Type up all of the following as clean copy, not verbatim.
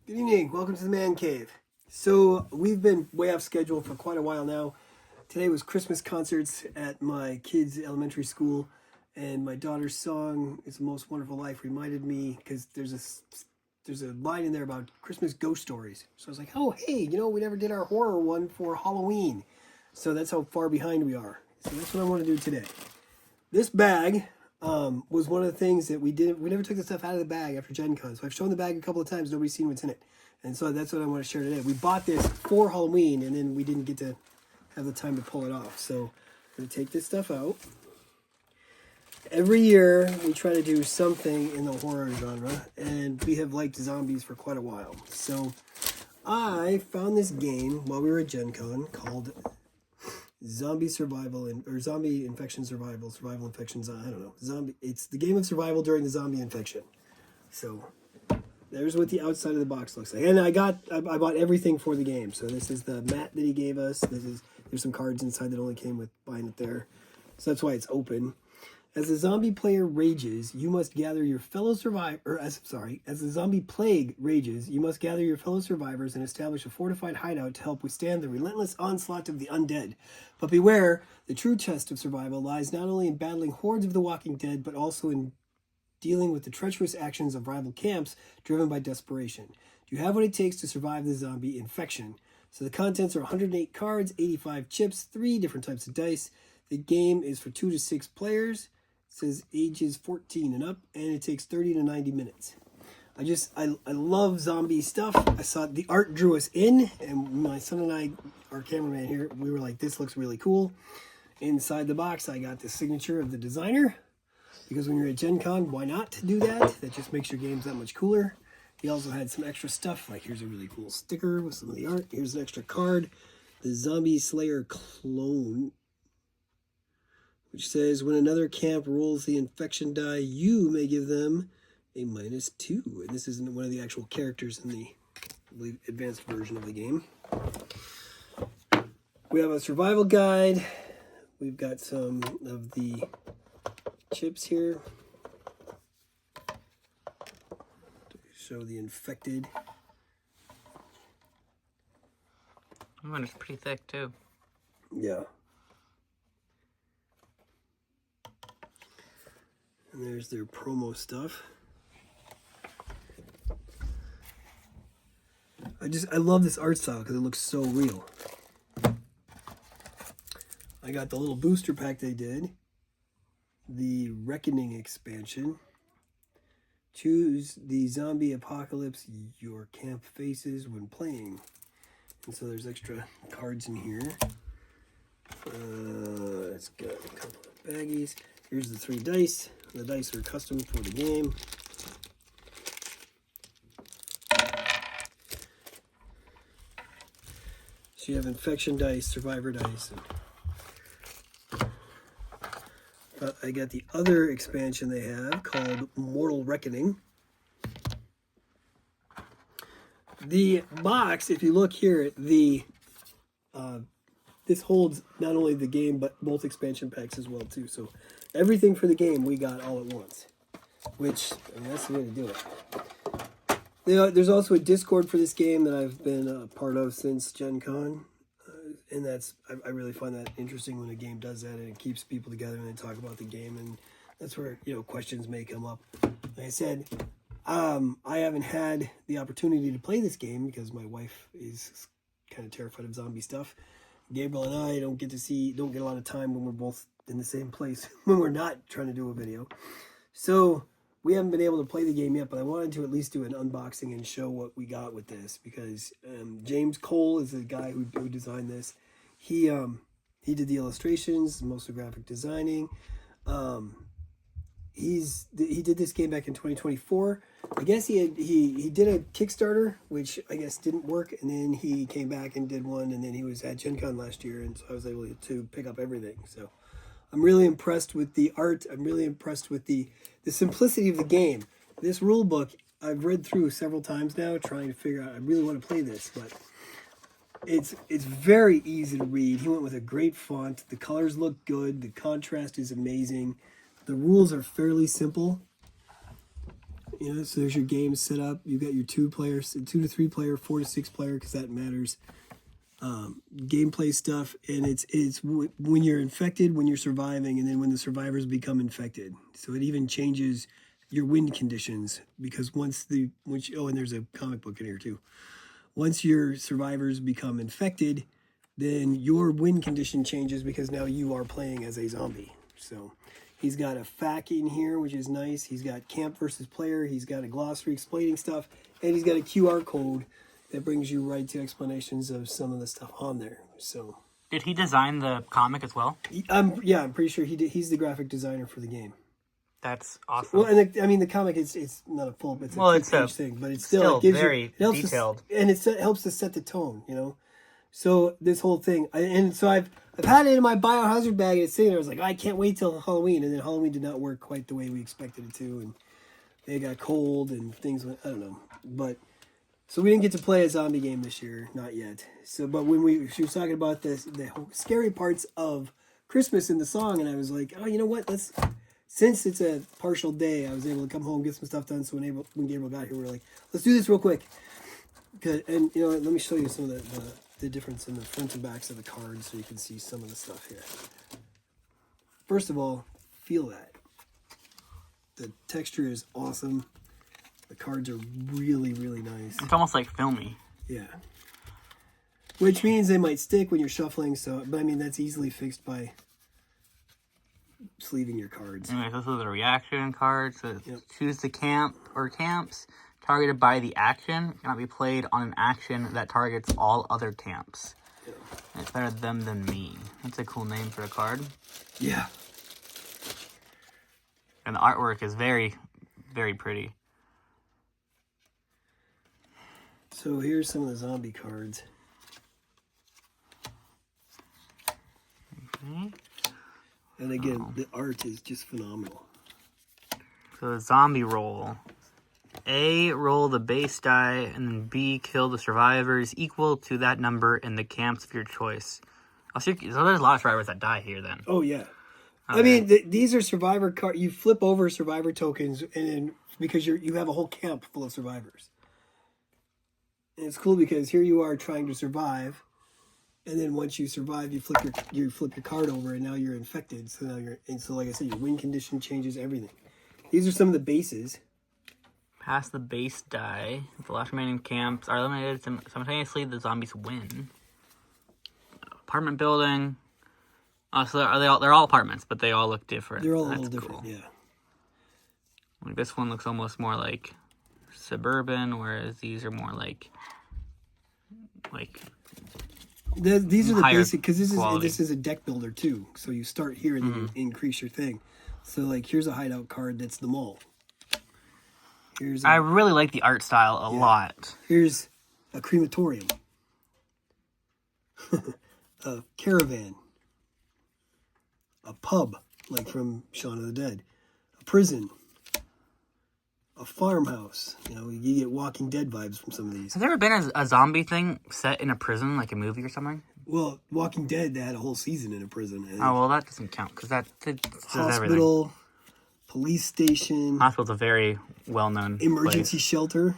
Good evening. Welcome to the Man Cave. So we've been way off schedule for quite a while now. Today was Christmas concerts at my kids' elementary school, and my daughter's song "It's the Most Wonderful Life" reminded me because there's a line in there about Christmas ghost stories. So I was like, oh hey, we never did our horror one for Halloween, so that's how far behind we are. So that's what I want to do today. This bag was one of the things that we did. We never took the stuff out of the bag after Gen Con. So I've shown the bag a couple of times. Nobody's seen what's in it. And so that's what I want to share today. We bought this for Halloween, and then we didn't get to have the time to pull it off. So I'm going to take this stuff out. Every year, we try to do something in the horror genre, and we have liked zombies for quite a while. So I found this game while we were at Gen Con called Zombie Survival or Zombie Infection Survival Infections. I don't know. It's the game of survival during the zombie infection. So there's what the outside of the box looks like. And I bought everything for the game. So this is the mat that he gave us. There's some cards inside that only came with buying it there. So that's why it's open. As the zombie player rages, you must gather your fellow survivors. As the zombie plague rages, you must gather your fellow survivors and establish a fortified hideout to help withstand the relentless onslaught of the undead. But beware, the true test of survival lies not only in battling hordes of the walking dead, but also in dealing with the treacherous actions of rival camps driven by desperation. Do you have what it takes to survive the zombie infection? So the contents are 108 cards, 85 chips, 3 different types of dice. The game is for 2 to 6 players. It says ages 14 and up, and it takes 30 to 90 minutes. I love zombie stuff. I saw the art drew us in, and my son and I, our cameraman here, we were like, this looks really cool. Inside the box, I got the signature of the designer, because when you're at Gen Con, why not do that? That just makes your games that much cooler. He also had some extra stuff, like here's a really cool sticker with some of the art. Here's an extra card, the Zombie Slayer clone, which says when another camp rolls the infection die, you may give them a -2. And this isn't one of the actual characters in the, I believe, advanced version of the game. We have a survival guide. We've got some of the chips here to show the infected. Oh, it's pretty thick too. Yeah. And there's their promo stuff. I love this art style because it looks so real. I got the little booster pack they did. The Reckoning expansion. Choose the zombie apocalypse your camp faces when playing. And so there's extra cards in here. It's got a couple of baggies. Here's the 3 dice. The dice are custom for the game. So you have infection dice, survivor dice. But I got the other expansion they have called Mortal Reckoning. The box, if you look here, this holds not only the game, but both expansion packs as well, too. So everything for the game we got all at once, which, I mean, that's the way to do it. There's also a Discord for this game that I've been a part of since Gen Con. And I really find that interesting when a game does that, and it keeps people together and they talk about the game. And that's where, questions may come up. Like I said, I haven't had the opportunity to play this game because my wife is kind of terrified of zombie stuff. Gabriel and I don't get a lot of time when we're both in the same place when we're not trying to do a video. So we haven't been able to play the game yet, but I wanted to at least do an unboxing and show what we got with this because James Cole is the guy who designed this. He did the illustrations, most of the graphic designing. He did this game back in 2024. I guess he did a Kickstarter, which I guess didn't work, and then he came back and did one, and then he was at Gen Con last year, and so I was able to pick up everything. So I'm really impressed with the art. I'm really impressed with the simplicity of the game. This rule book I've read through several times now, trying to figure out. I really want to play this, but it's very easy to read. He went with a great font. The colors look good. The contrast is amazing. The rules are fairly simple. You know, so there's your game set up. You got your 2 players, 2 to 3 player, 4 to 6 player, because that matters. Gameplay stuff, and it's when you're infected, when you're surviving, and then when the survivors become infected. So it even changes your wind conditions, because and there's a comic book in here too. Once your survivors become infected, then your win condition changes, because now you are playing as a zombie. So he's got a FAQ in here, which is nice. He's got camp versus player. He's got a glossary explaining stuff, and he's got a QR code that brings you right to explanations of some of the stuff on there. So Did he design the comic as well? I'm pretty sure he did. He's the graphic designer for the game. That's awesome. Well, and the comic it's not a full, it's a 2-page thing, but it's still it gives very you, it detailed, and it helps to set the tone, you know. So this whole thing, so I've had it in my biohazard bag, and it's sitting there. I was like, I can't wait till Halloween, and then Halloween did not work quite the way we expected it to, and it got cold and things went, I don't know, but so we didn't get to play a zombie game this year, not yet. So, but when she was talking about the scary parts of Christmas in the song, and I was like, oh, you know what, since it's a partial day, I was able to come home, get some stuff done. So when Gabriel got here, we were like, let's do this real quick. And you know, let me show you some of the difference in the front and backs of the cards, so you can see some of the stuff here. First of all, feel that. The texture is awesome. The cards are really, really nice. It's almost like filmy. Yeah. Which means they might stick when you're shuffling. So, but I mean, that's easily fixed by sleeving your cards. Anyway, this is the reaction card. So choose the camp or camps targeted by the action. Cannot be played on an action that targets all other camps. Yeah. It's better them than me. That's a cool name for a card. Yeah. And the artwork is very, very pretty. So here's some of the zombie cards. Okay. And again, the art is just phenomenal. So the zombie roll. A, roll the base die, and then B, kill the survivors equal to that number in the camps of your choice. Oh, so there's a lot of survivors that die here then. Oh, yeah. Okay. I mean, these are survivor cards. You flip over survivor tokens, and then, because you have a whole camp full of survivors. And it's cool because here you are trying to survive, and then once you survive, you flip your card over, and now you're infected. So now like I said, your win condition changes everything. These are some of the bases. Pass the base die. The last remaining camps are eliminated simultaneously. The zombies win. Apartment building. Oh, so they're all apartments, but they all look different. They're all a little different, cool. Yeah. Like this one looks almost more like suburban, whereas these are more like these are the basic, because quality. this is a deck builder too. So you start here and then you increase your thing. So like here's a hideout card that's the mall. I really like the art style a lot. Here's a crematorium, a caravan, a pub like from Shaun of the Dead, a prison, a farmhouse. You know, you get Walking Dead vibes from some of these. Has there ever been a zombie thing set in a prison, like a movie or something? Well, Walking Dead, they had a whole season in a prison. Oh, well, that doesn't count, because that does hospital, everything. Police station. Hospital's a very well-known emergency place. Shelter,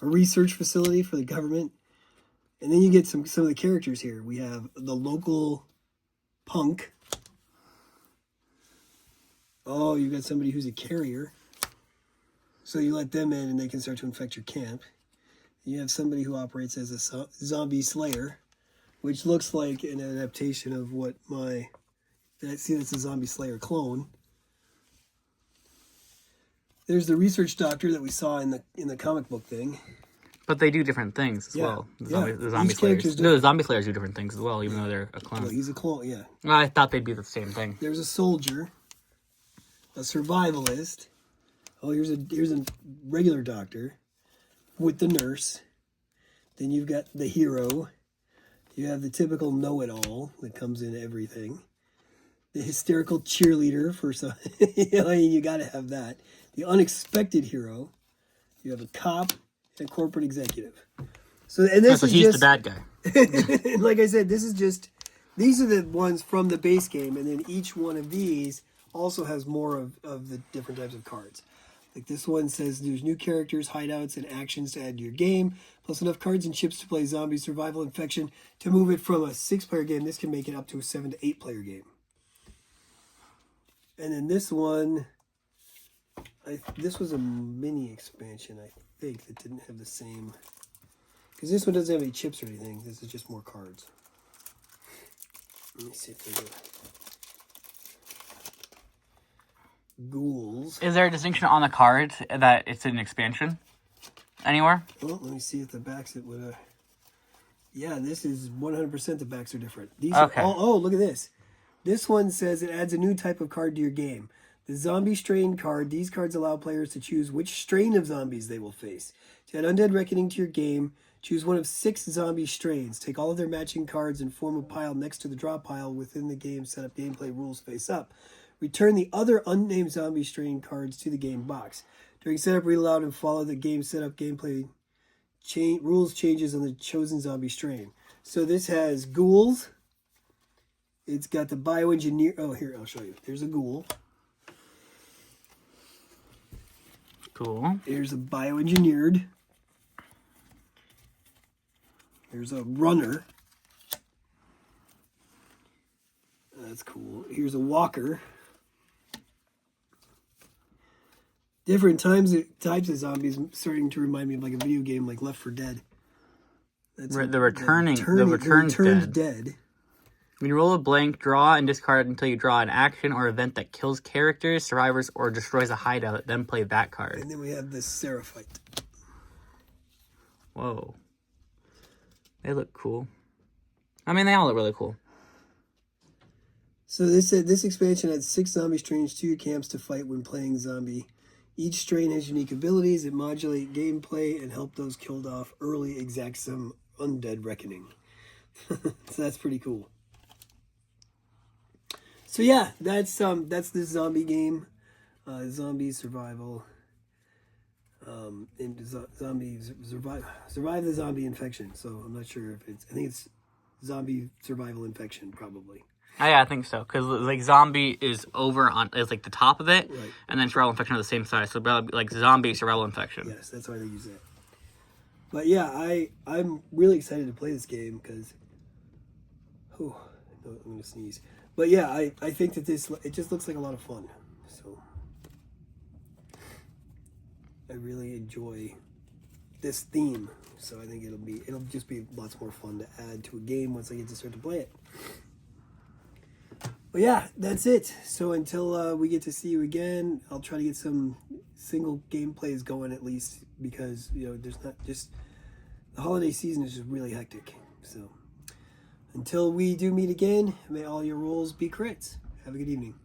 a research facility for the government. And then you get some of the characters here. We have the local punk. Oh, you got somebody who's a carrier. So you let them in and they can start to infect your camp. You have somebody who operates as a zombie slayer, which looks like an adaptation of what that's a zombie slayer clone. There's the research doctor that we saw in the comic book thing. But they do different things as well. The zombie slayers. No, the zombie slayers do different things as well, even though they're a clone. Well, he's a clone, yeah. Well, I thought they'd be the same thing. There's a soldier, a survivalist. Oh, here's a regular doctor with the nurse. Then you've got the hero. You have the typical know-it-all that comes in everything. The hysterical cheerleader for some. You got to have that. The unexpected hero. You have a cop and a corporate executive. So he's the bad guy. Like I said, these are the ones from the base game, and then each one of these also has more of the different types of cards. Like this one says there's new characters, hideouts, and actions to add to your game, plus enough cards and chips to play Zombie Survival Infection to move it from a 6-player game. This can make it up to a 7 to 8-player game. And then this one, this was a mini expansion, I think, that didn't have the same... Because this one doesn't have any chips or anything. This is just more cards. Let me see if there's ghouls. Is there a distinction on the cards that it's an expansion anywhere? Well, let me see if the backs it would. Yeah, this is 100% the backs are different. These Okay. are all, oh, look at this. This one says it adds a new type of card to your game. The Zombie Strain card. These cards allow players to choose which strain of zombies they will face. To add Undead Reckoning to your game, choose one of 6 zombie strains. Take all of their matching cards and form a pile next to the draw pile within the game. Set up gameplay rules face up. Return the other unnamed zombie strain cards to the game box. During setup, read aloud and follow the game setup gameplay rules changes on the chosen zombie strain. So this has ghouls. It's got the bioengineer. Oh, here, I'll show you. There's a ghoul. Cool. There's a bioengineered. There's a runner. That's cool. Here's a walker. Different types of zombies starting to remind me of like a video game like Left 4 Dead. That's The returned dead. When you roll a blank, draw and discard until you draw an action or event that kills characters, survivors, or destroys a hideout, then play that card. And then we have the Seraphite. Whoa. They look cool. I mean, they all look really cool. So this expansion adds 6 zombie strains to your camps to fight when playing zombie. Each strain has unique abilities that modulate gameplay and help those killed off early exact some undead reckoning. So that's pretty cool. So yeah, that's the zombie game, zombie survival, and survive the zombie infection. So I'm not sure if I think it's zombie survival infection probably. Oh, yeah, I think so. Because, like, zombie is like, the top of it. Right. And then survival infection are the same size. So, like, zombie, survival infection. Yes, that's why they use that. But, yeah, I'm really excited to play this game because... Oh, I'm going to sneeze. But, yeah, I think that it just looks like a lot of fun. So, I really enjoy this theme. So, I think it'll just be lots more fun to add to a game once I get to start to play it. But yeah, that's it. So until we get to see you again, I'll try to get some single gameplays going at least because, there's not just... The holiday season is just really hectic. So until we do meet again, may all your rolls be crits. Have a good evening.